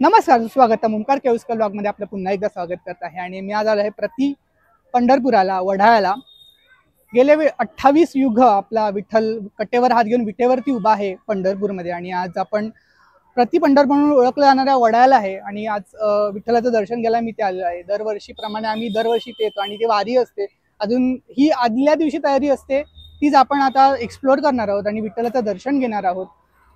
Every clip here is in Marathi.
नमस्कार, स्वागत आहे ओमकार केवस्कर ब्लॉग मध्ये आपलं पुन्हा एकदा स्वागत करत आहे। आणि मी आज आलो आहे प्रति पंढरपुराला वढाळ्याला। गेले 28 युग आपला विठ्ठल कटेवर हात घेऊन विटेवरती उभा आहे पंढरपूरमध्ये। आणि आज आपण प्रति पंढरपूर म्हणून ओळखल्या जाणाऱ्या वढाळ्याला आहे। आणि आज विठ्ठलाचं दर्शन घ्यायला मी ते आलो आहे। दरवर्षीप्रमाणे आम्ही दरवर्षी येतो आणि ती वारी असते, अजून ही आदल्या दिवशी तयारी असते, तीच आपण आता एक्सप्लोर करणार आहोत आणि विठ्ठलाचं दर्शन घेणार आहोत।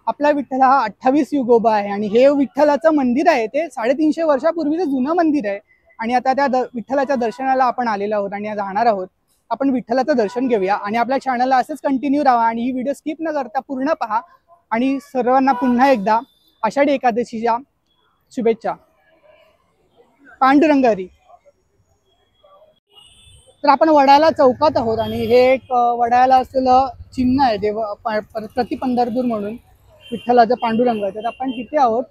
आपला विठ्ठल हा 28 युग उभा आहे आणि हे विठ्ठलाचं मंदिर आहे ते 350 वर्षापूर्वीचं जुनं मंदिर आहे। आणि आता त्या विठ्ठलाच्या दर्शनाला आपण आलेलो आहोत आणि जाणार आहोत। आपण विठ्ठलाचं दर्शन घेऊया आणि आपल्या चॅनलला असंच कंटिन्यू राहा आणि ही व्हिडिओ स्किप न करता पूर्ण पहा। आणि सर्वांना पुन्हा एकदा आषाढी एकादशीच्या शुभेच्छा। पांडुरंग हरी। तर आपण वडाळा चौकात आहोत आणि हे एक वडाळ्याला असलेलं चिन्ह आहे देव प्रति पंढरपूर म्हणून विठ्ठलाचं पांडुरंग। तर आपण तिथे आहोत,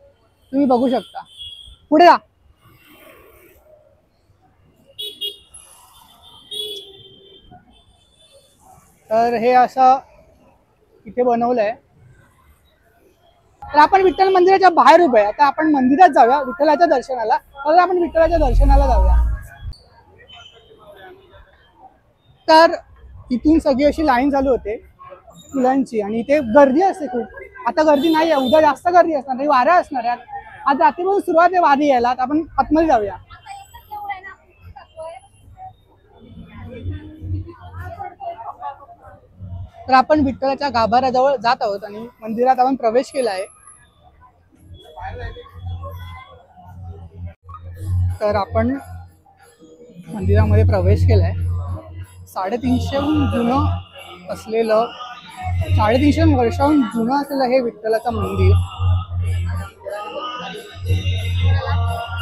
तुम्ही बघू शकता। पुढे जा। तर हे असं इथे बनवलंय। तर आपण विठ्ठल मंदिराच्या बाहेर उभे आहे। आता आपण मंदिरात जाऊया विठ्ठलाच्या दर्शनाला। तर आपण विठ्ठलाच्या दर्शनाला जाऊया। तर इथून सगळी अशी लाईन चालू होते फुलांची आणि इथे गर्दी असते खूप। आता गर्दी नाही आहे, उद्या जास्त गर्दी असणार, वाऱ्या असणार आहे। आज रात्रीपासून सुरुवात आहे वारी यायला। आपण आतमध्ये जाऊया। तर आपण विठ्ठलाच्या गाभाऱ्याजवळ जात आहोत आणि मंदिरात आपण प्रवेश केला आहे। तर आपण मंदिरामध्ये प्रवेश केलाय। 350हून जुनं असलेलं 350 वर्षाहून जुनं असलेलं हे विठ्ठलाचं मंदिर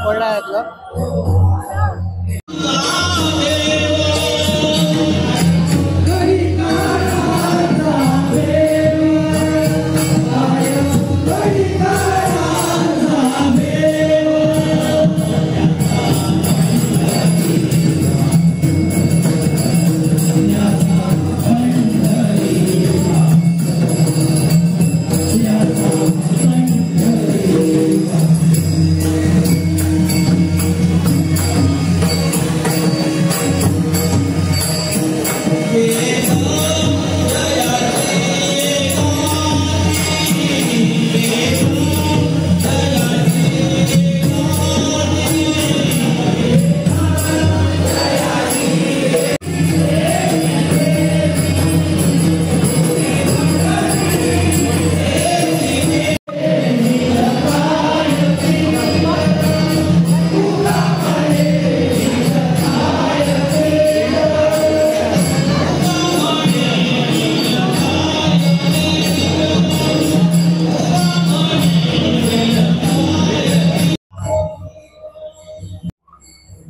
वडाळ्यातलं।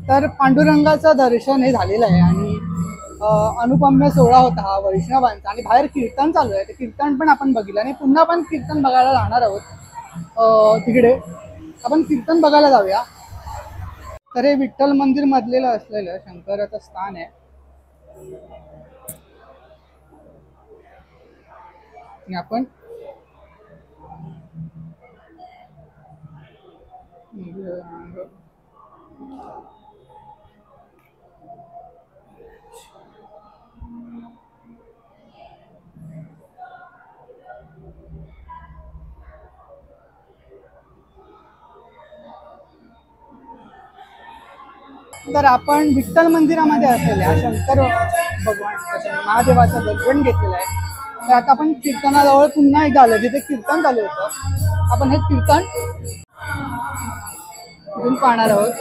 तर पांडुरंगाचं दर्शन हे झालेलं आहे आणि अनुपम्य सोहळा होता हा वैष्णवांचा आणि बाहेर कीर्तन चालू आहे। ते कीर्तन पण आपण बघितलं आणि पुन्हा आपण कीर्तन बघायला जाणार आहोत। तिकडे आपण कीर्तन बघायला जाऊया। तर हे विठ्ठल मंदिर मधलेलं असलेलं शंकराचं स्थान आहे। आपण तर आपण विठ्ठल मंदिरामध्ये असलेल्या शंकर भगवान महादेवाचं दर्शन घेतलेलं आहे। तर आता आपण कीर्तनाजवळ पुन्हा एकदा आलो, जिथे कीर्तन चालू होतं। आपण हे कीर्तन इथून पाहणार आहोत।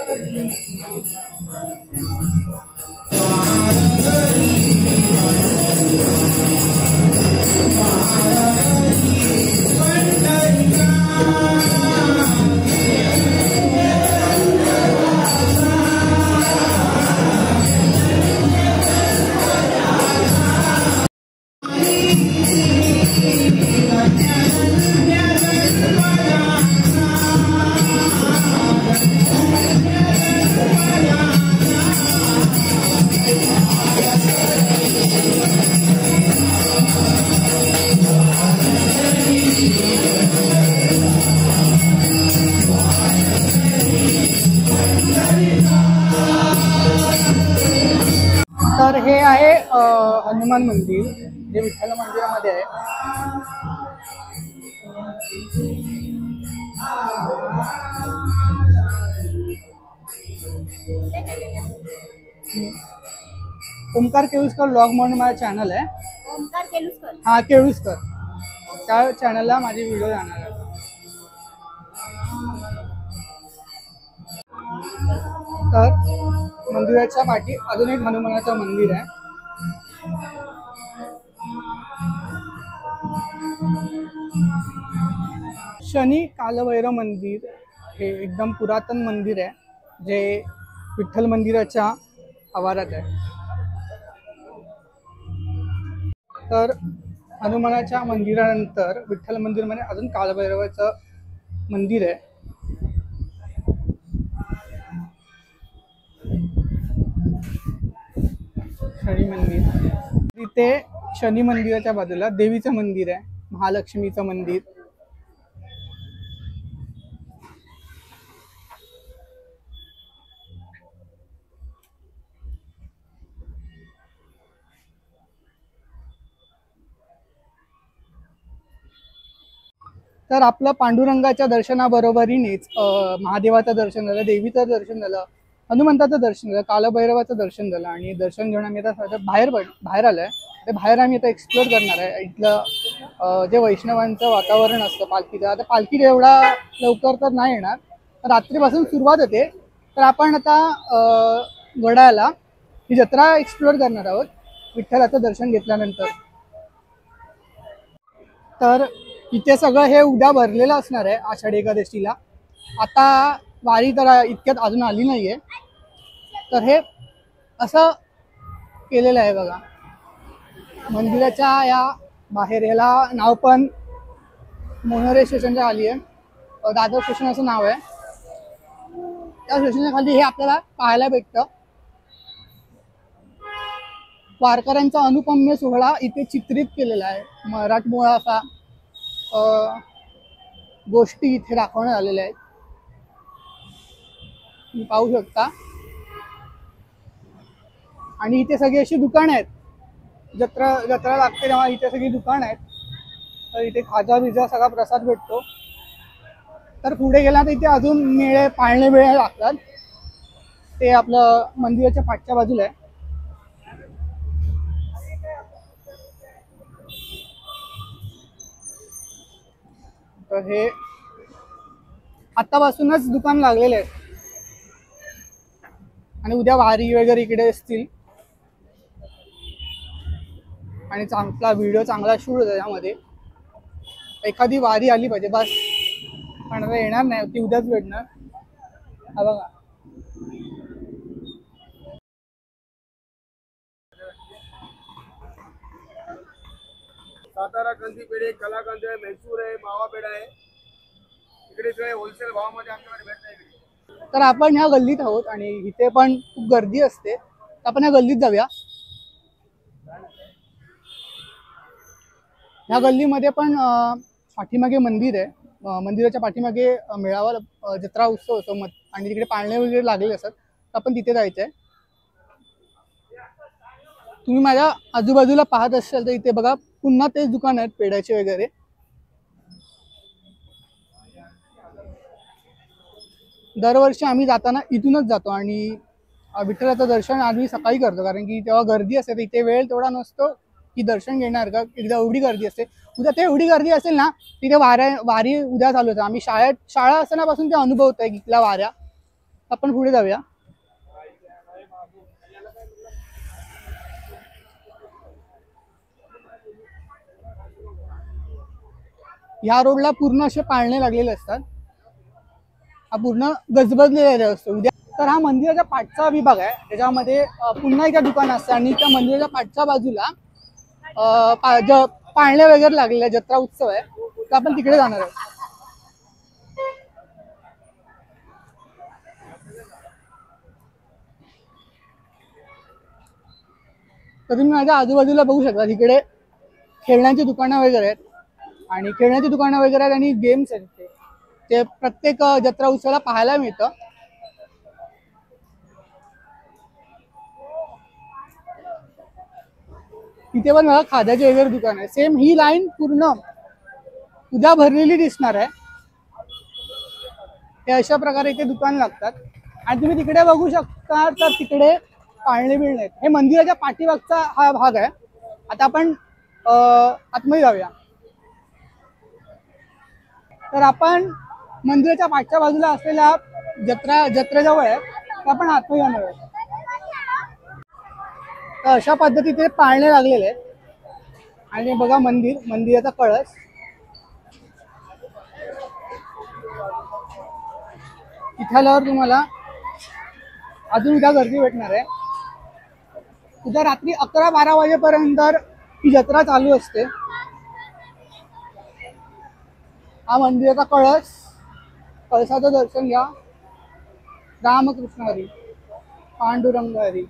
तर हे आहे हनुमान मंदिर जे विठ्ठल मंदिरामध्ये आहे. ओमकार केळुसकर ब्लॉग म्हणून माझा चॅनल आहे. ओमकार केलुसकर. हा, केळुसकर. त्या चॅनलला माझे व्हिडिओ जाणार आहेत. तर मंदिराच्या पाठी अजून एक हनुमानाचं मंदिर आहे. शनी कालभैरव मंदिर हे एकदम पुरातन मंदिर आहे जे विठ्ठल मंदिराच्या आवारात आहे. तर हनुमानाच्या मंदिरानंतर विठ्ठल मंदिरमध्ये अजून कालभैरवाचं मंदिर आहे. शनी मंदिर. तिथे शनी मंदिराच्या बाजूला देवीचं मंदिर आहे, महालक्ष्मीचं मंदिर. तर आपलं पांडुरंगाच्या दर्शनाबरोबरीनेच महादेवाचं दर्शन झालं, देवीचं दर्शन झालं, हनुमंताचं दर्शन झालं, कालभैरवाचं दर्शन झालं आणि दर्शन घेऊन आम्ही आता बाहेर आलोय. ते बाहेर आम्ही आता एक्सप्लोअर करणार आहे. इथलं जे वैष्णवांचं वातावरण असतं पालखीचं, आता पालखी एवढा लवकर तर नाही येणार, रात्रीपासून सुरुवात होते. तर आपण आता वडाळ्याला ही जत्रा एक्सप्लोअर करणार आहोत विठ्ठलाचं दर्शन घेतल्यानंतर. तर इथे सगळं हे उद्या भरलेलं असणार आहे आषाढी एकादशीला. आता वारी तर इतक्यात अजून आली नाहीये. तर हे असं केलेलं आहे बघा मंदिराच्या या बाहेर. याला नाव पण मोनोरे स्टेशनच्या खाली आहे, दादर स्टेशन असं नाव आहे. त्या स्टेशनच्या खाली हे आपल्याला पाहायला भेटतं. वारकऱ्यांचा अनुपम्य सोहळा इथे चित्रित केलेला आहे. मराठमोळा असा गोष्टी इथे दाखवण्यात आलेल्या आहेत, तुम्ही पाहू शकता. आणि इथे सगळी अशी दुकानं आहेत. जत्रा लागते तेव्हा इथे सगळी दुकानं आहेत. तर इथे खाजा बिजा सगळा प्रसाद भेटतो. तर पुढे गेला तर इथे अजून मेळे, पाळणे मेळे लागतात. ते आपलं मंदिराच्या पाठच्या बाजूला आहे. तर हे आतापासूनच दुकान लागलेले आहेत आणि उद्या वारी वगैरे इकडे असतील आणि चांगला व्हिडिओ चांगला शूट होता त्यामध्ये. एखादी वारी आली पाहिजे बस, पण आता येणार नाही, ती उद्याच भेटणार. हा बघा सातारा कंदी पेढे, कलाकंद आहे, मैसूर आहे, मावा पेढा आहे. इकडे सगळे होलसेल भावामध्ये आमच्याकडे भेटत आहे. तर आपण ह्या गल्लीत आहोत आणि इथे पण खूप गर्दी असते. तर आपण ह्या गल्लीत जाऊया. ह्या गल्लीमध्ये पण पाठीमागे मंदिर आहे. मंदिराच्या पाठीमागे मेळावा जत्रा उत्सव होतो आणि तिकडे पाळणे वगैरे लागलेले असतात. तर आपण तिथे जायचं आहे. तुम्ही माझ्या आजूबाजूला पाहत असाल तर इथे बघा पुन्हा तेच दुकान आहेत पेढ्याचे वगैरे. दरवर्षी आम्ही जाताना इथूनच जातो आणि विठ्ठलाचं दर्शन आम्ही सकाळी करतो, कारण की तेव्हा गर्दी असते. इथे वेळ तेवढा नसतो की दर्शन घेणार का, एकदा एवढी गर्दी असते. उद्या ते एवढी गर्दी असेल ना, तिथे वारी उद्या चालू होतं. आम्ही शाळा असतानापासून ते अनुभवत आहे इथल्या वाऱ्या. आपण पुढे जाऊया. ह्या रोडला पूर्ण असे पाळणे लागलेले असतात. हा पूर्ण गजबजलेला असतो उद्या. तर हा मंदिराच्या पाठचा विभाग आहे, त्याच्यामध्ये पुन्हा एका दुकान असतं आणि त्या मंदिराच्या पाठच्या बाजूला पाळणे वगैरे लागलेले, जत्रा उत्सव आहे. तर आपण तिकडे जाणार आहोत. तर तुम्ही माझ्या आजूबाजूला बघू शकता, तिकडे खेळण्याची दुकानं वगैरे आहेत आणि खेळण्याची दुकानं वगैरे आहेत आणि गेम्स आहेत. ते प्रत्येक जत्रा उत्सवाला पाहायला मिळतं. तिथे पण बघा खाद्याचे वगैरे दुकान आहे. सेम ही लाईन पूर्ण उद्या भरलेली दिसणार आहे. हे अशा प्रकारे इथे दुकान लागतात. आणि तुम्ही तिकडे बघू शकता तर तिकडे पाळणे बिळणे आहेत. हे मंदिराच्या पाठीमागचा हा भाग आहे. आता आपण आतमध्ये जाऊया. तर आपण मंदिराच्या पाठच्या बाजूला असलेल्या जत्रेजवळ आहे, तर आपण आतमध्ये जाणार आहोत. तर अशा पद्धतीचे पाळणे लागलेले आहेत. आणि बघा मंदिराचा कळस. इथे आल्यावर तुम्हाला अजून उद्या गर्दी भेटणार आहे. उद्या रात्री 11-12 वाजेपर्यंत ही जत्रा चालू असते. हा मंदिराचा कळस, कळसाचं दर्शन घ्या. रामकृष्ण हरी, पांडुरंग हरी.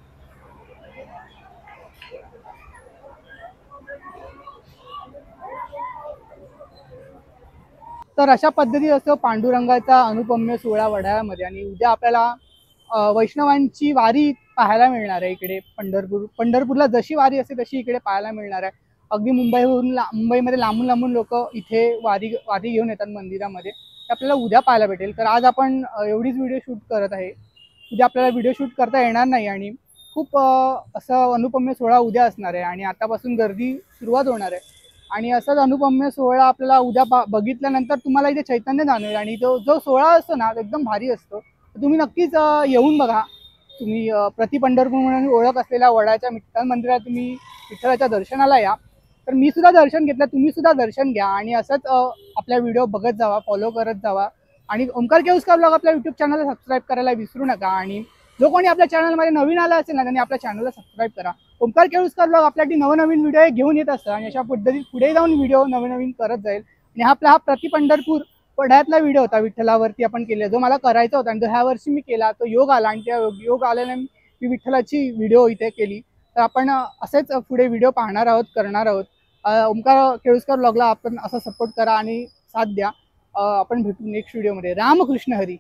तर अशा पद्धती असतो पांडुरंगाचा अनुपम्य सोहळा वडाळ्यामध्ये. आणि उद्या आपल्याला वैष्णवांची वारी पाहायला मिळणार आहे इकडे. पंढरपूरला जशी वारी असते तशी इकडे पाहायला मिळणार आहे. अगदी मुंबईमध्ये लांबून लांबून लोक इथे वारी घेऊन येतात मंदिरामध्ये. ते आपल्याला उद्या पाहायला भेटेल. तर आज आपण एवढीच व्हिडिओ शूट करत आहे. उद्या आपल्याला व्हिडिओ शूट करता येणार नाही आणि खूप असं अनुपम्य सोहळा उद्या असणार आहे. आणि आतापासून गर्दी सुरुवात होणार आहे. आणि असाच अनुपम्य सोहळा आपल्याला उद्या बघितल्यानंतर तुम्हाला इथे चैतन्य जाणवेल. आणि जो सोहळा असतो ना तो एकदम भारी असतो. तुम्ही नक्कीच येऊन बघा. तुम्ही प्रति पंढरपूर म्हणून ओळख असलेल्या वडाच्या विठ्ठल मंदिरात तुम्ही विठ्ठलाच्या दर्शनाला या. तर मी सुद्धा दर्शन घेतलं, तुम्ही सुद्धा दर्शन घ्या. आणि असंच आपल्या व्हिडिओ बघत जावा, फॉलो करत जावा. आणि ओमकार केळुसकर ब्लॉग आपल्या यूट्यूब चॅनलला सबस्क्राईब करायला विसरू नका. आणि जो कोणी आपल्या चॅनलमध्ये नवीन आला असेल ना त्यांनी आपल्या चॅनलला सबस्क्राईब करा. ओमकार केळुसकर ब्लॉग आपल्यासाठी नवनवीन व्हिडिओ घेऊन येत असतं. आणि अशा पद्धतीत पुढे जाऊन व्हिडिओ नवीन करत जाईल. आणि हा आपला प्रति पंढरपूर वड्यातला व्हिडिओ होता विठ्ठलावरती आपण केला, जो मला करायचा होता. आणि जो ह्या वर्षी मी केला, तो योग आला. आणि त्या योग आल्याने मी विठ्ठलाची व्हिडिओ इथे केली. तर आपण असेच पुढे व्हिडिओ पाहणार आहोत, करणार आहोत. ओमकार केळुसकर ब्लॉगला आपण असं सपोर्ट करा आणि साथ द्या. आपण भेटू नेक्स्ट व्हिडिओमध्ये. रामकृष्ण हरी.